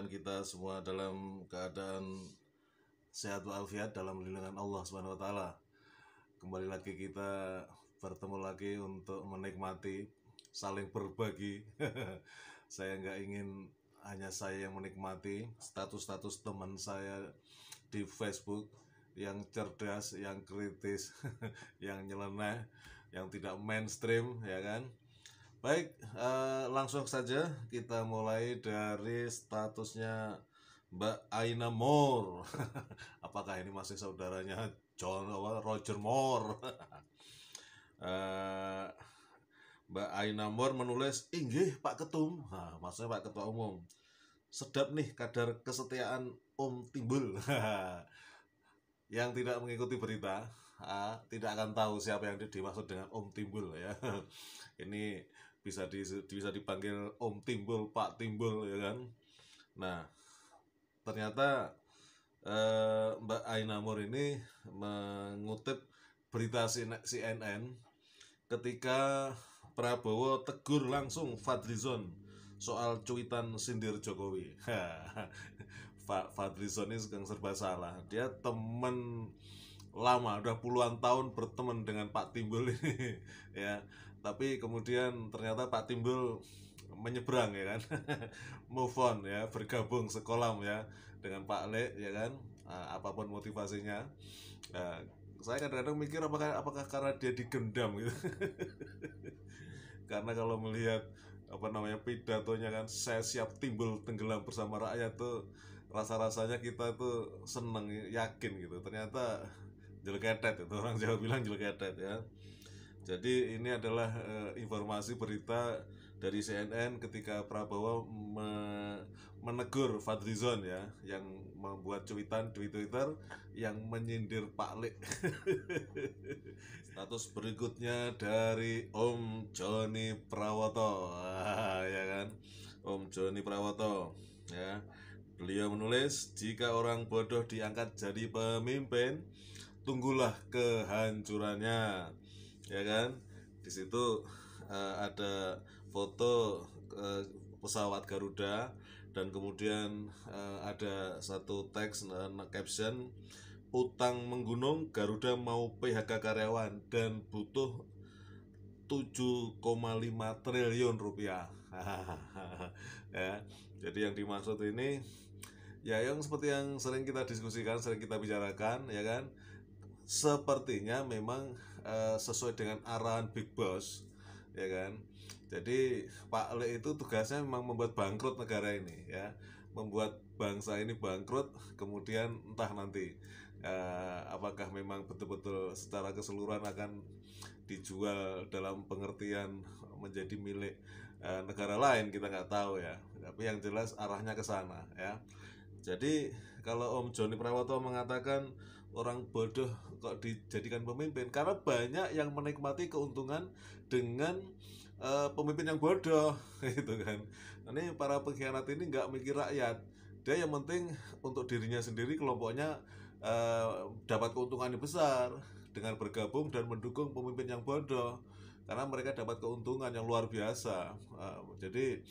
kita semua dalam keadaan sehat walafiat dalam lindungan Allah Subhanahu wa taala. Kembali lagi kita bertemu lagi untuk menikmati, saling berbagi. Saya nggak ingin hanya saya yang menikmati status-status teman saya di Facebook yang cerdas, yang kritis, yang nyeleneh, yang tidak mainstream, ya kan? Baik, langsung saja kita mulai dari statusnya Mbak Aina Moore. Apakah ini masih saudaranya Roger Moore? Mbak Aina Moore menulis, "Inggih Pak Ketum." Nah, maksudnya Pak Ketua Umum. "Sedap nih kadar kesetiaan Om Timbul." Yang tidak mengikuti berita tidak akan tahu siapa yang dimaksud dengan Om Timbul, ya. Ini bisa dipanggil Om Timbul, Pak Timbul, ya kan. Nah, ternyata Mbak Aina Moore ini mengutip berita CNN ketika Prabowo tegur langsung Fadlizon soal cuitan sindir Jokowi. Pak Fadlizon ini sedang serba salah. Dia teman lama, udah puluhan tahun berteman dengan Pak Timbul ini, ya. Tapi kemudian ternyata Pak Timbul menyeberang, ya kan. Move on, ya, bergabung sekolam, ya, dengan Pak Le, ya kan. Apapun motivasinya, saya kadang-kadang mikir apakah karena dia digendam gitu. Karena kalau melihat pidatonya kan, "Saya siap timbul tenggelam bersama rakyat" tuh rasa-rasanya kita tuh seneng, yakin gitu. Ternyata jelketet, itu orang Jawa bilang jelketet, ya. Jadi ini adalah informasi berita dari CNN ketika Prabowo menegur Fadlizon, ya, yang membuat cuitan di Twitter yang menyindir Pak Le. Status berikutnya dari Om Joni Prawoto, ya kan, Om Joni Prawoto, ya. Beliau menulis, "Jika orang bodoh diangkat jadi pemimpin, tunggulah kehancurannya," ya kan. Di situ ada foto pesawat Garuda dan kemudian ada satu teks caption, "Utang menggunung, Garuda mau PHK karyawan dan butuh 7,5 triliun rupiah." Ya, jadi yang dimaksud ini ya yang seperti yang sering kita diskusikan, sering kita bicarakan, ya kan. Sepertinya memang sesuai dengan arahan Big Boss, ya kan. Jadi Pak Le itu tugasnya memang membuat bangkrut negara ini, ya, membuat bangsa ini bangkrut. Kemudian entah nanti apakah memang betul-betul secara keseluruhan akan dijual dalam pengertian menjadi milik negara lain, kita nggak tahu, ya. Tapi yang jelas arahnya ke sana, ya. Jadi kalau Om Joni Prawoto mengatakan orang bodoh kok dijadikan pemimpin, karena banyak yang menikmati keuntungan dengan pemimpin yang bodoh, gitu kan. Ini para pengkhianat ini nggak mikir rakyat. Dia yang penting untuk dirinya sendiri, kelompoknya dapat keuntungan yang besar dengan bergabung dan mendukung pemimpin yang bodoh, karena mereka dapat keuntungan yang luar biasa. Jadi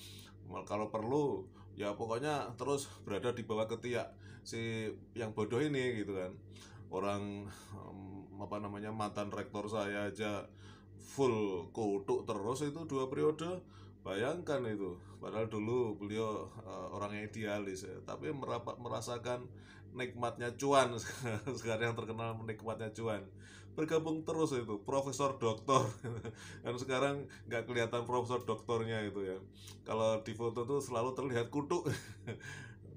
kalau perlu, ya pokoknya terus berada di bawah ketiak si yang bodoh ini, gitu kan. Orang mantan rektor saya aja full kutuk terus itu 2 periode. Bayangkan itu, padahal dulu beliau orang yang idealis, ya, tapi merasakan nikmatnya cuan. Sekarang yang terkenal nikmatnya cuan, bergabung terus itu profesor doktor. Dan sekarang nggak kelihatan profesor doktornya itu, ya. Kalau di foto tuh selalu terlihat kutuk.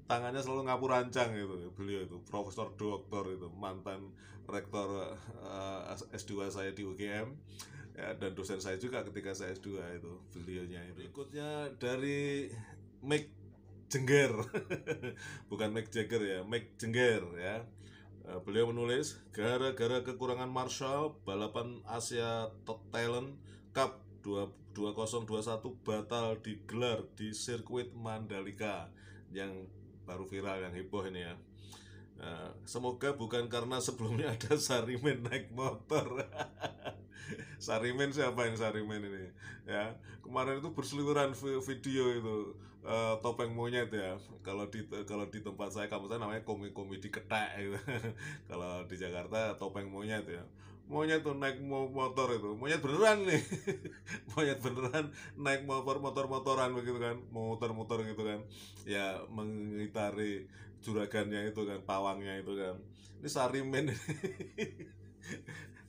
Tangannya selalu ngapu rancang itu. Beliau itu profesor doktor, itu mantan rektor S2 saya di UGM, ya, dan dosen saya juga ketika saya S2 itu beliaunya. Berikutnya dari Mick Jengger. Bukan Mick Jagger, ya, Mick Jengger, ya. Beliau menulis, "Gara-gara kekurangan Marshall, balapan Asia Top Talent Cup 2021 batal digelar di sirkuit Mandalika." Yang baru viral, yang heboh ini, ya. "Semoga bukan karena sebelumnya ada Sarimen naik motor." Sarimin siapa ini Sarimin ini? Ya, kemarin itu berseliweran video itu topeng monyet ya. Kalau di tempat saya kampus saya namanya komedi ketek gitu. Kalau di Jakarta topeng monyet ya. Monyet tuh naik motor itu, monyet beneran nih. Monyet beneran naik motoran begitu kan, muter-muter gitu kan. Ya mengitari juragannya itu kan, pawangnya itu kan. Ini Sarimin.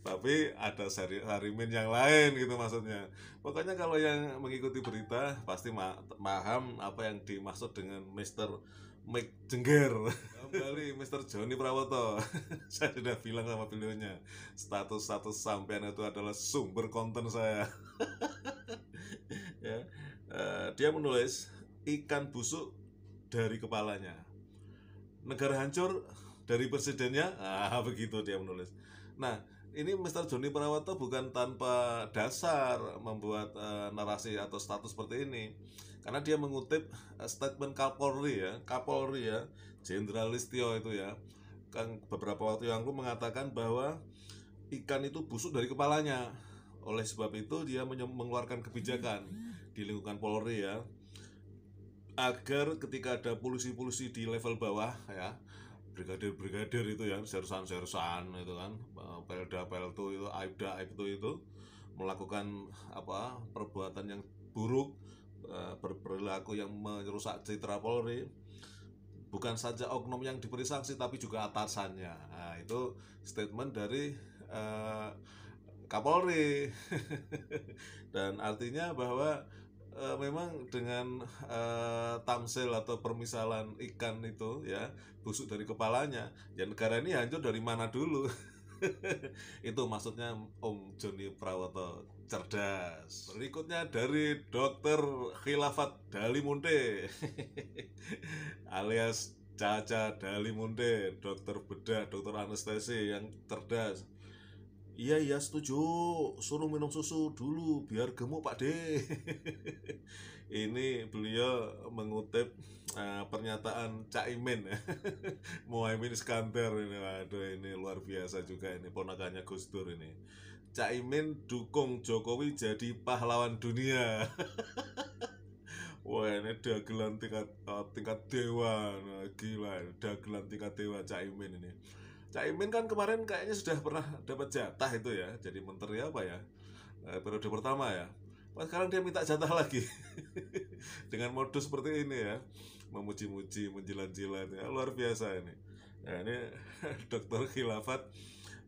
Tapi ada Sarimin yang lain gitu maksudnya. Pokoknya kalau yang mengikuti berita pasti paham apa yang dimaksud dengan Mr. Mike Jengger. Kembali Mr. Joni Prawoto. Saya sudah bilang sama beliaunya, status sampean itu adalah sumber konten saya. Ya, dia menulis ikan busuk dari kepalanya, negara hancur dari presidennya, begitu dia menulis. Nah, ini Mr. Joni Prawoto bukan tanpa dasar membuat narasi atau status seperti ini, karena dia mengutip statement Kapolri ya, Jenderal Listio itu ya, kan beberapa waktu yang lalu mengatakan bahwa ikan itu busuk dari kepalanya. Oleh sebab itu dia mengeluarkan kebijakan di lingkungan Polri ya, agar ketika ada polisi-polisi di level bawah ya, brigadir itu ya, sersan itu kan, pelda peltu itu, aibda aibtu itu melakukan perbuatan yang buruk, berperilaku yang merusak citra Polri, bukan saja oknum yang diberi sanksi tapi juga atasannya. Nah, itu statement dari Kapolri. Dan artinya bahwa memang dengan tamsil atau permisalan ikan itu ya busuk dari kepalanya, ya negara ini hancur dari mana dulu. Itu maksudnya Om Joni Prawoto cerdas. Berikutnya dari Dokter Khilafat Dalimunte alias Caca Dalimunte, dokter bedah, dokter anestesi yang cerdas. Iya setuju, suruh minum susu dulu biar gemuk Pak D. Ini beliau mengutip pernyataan Caimin. Muhaimin Iskandar ini, waduh ini luar biasa juga ini, ponakannya Gus Dur ini. Caimin dukung Jokowi jadi pahlawan dunia. Wah ini dagelan tingkat dewa, nah, gila, dagelan tingkat dewa Caimin ini. Caimin kan kemarin kayaknya sudah pernah dapat jatah itu ya, jadi menteri apa ya, periode pertama ya. Mas sekarang dia minta jatah lagi. Dengan modus seperti ini ya, memuji-muji, menjilat-jilat ya, luar biasa ini. Nah, ini dokter khilafat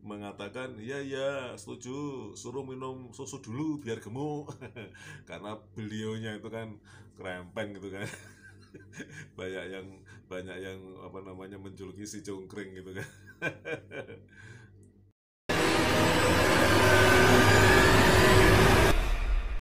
mengatakan iya setuju, suruh minum susu dulu biar gemuk. Karena beliaunya itu kan krempeng gitu kan. banyak yang menjuluki si cungkring gitu kan.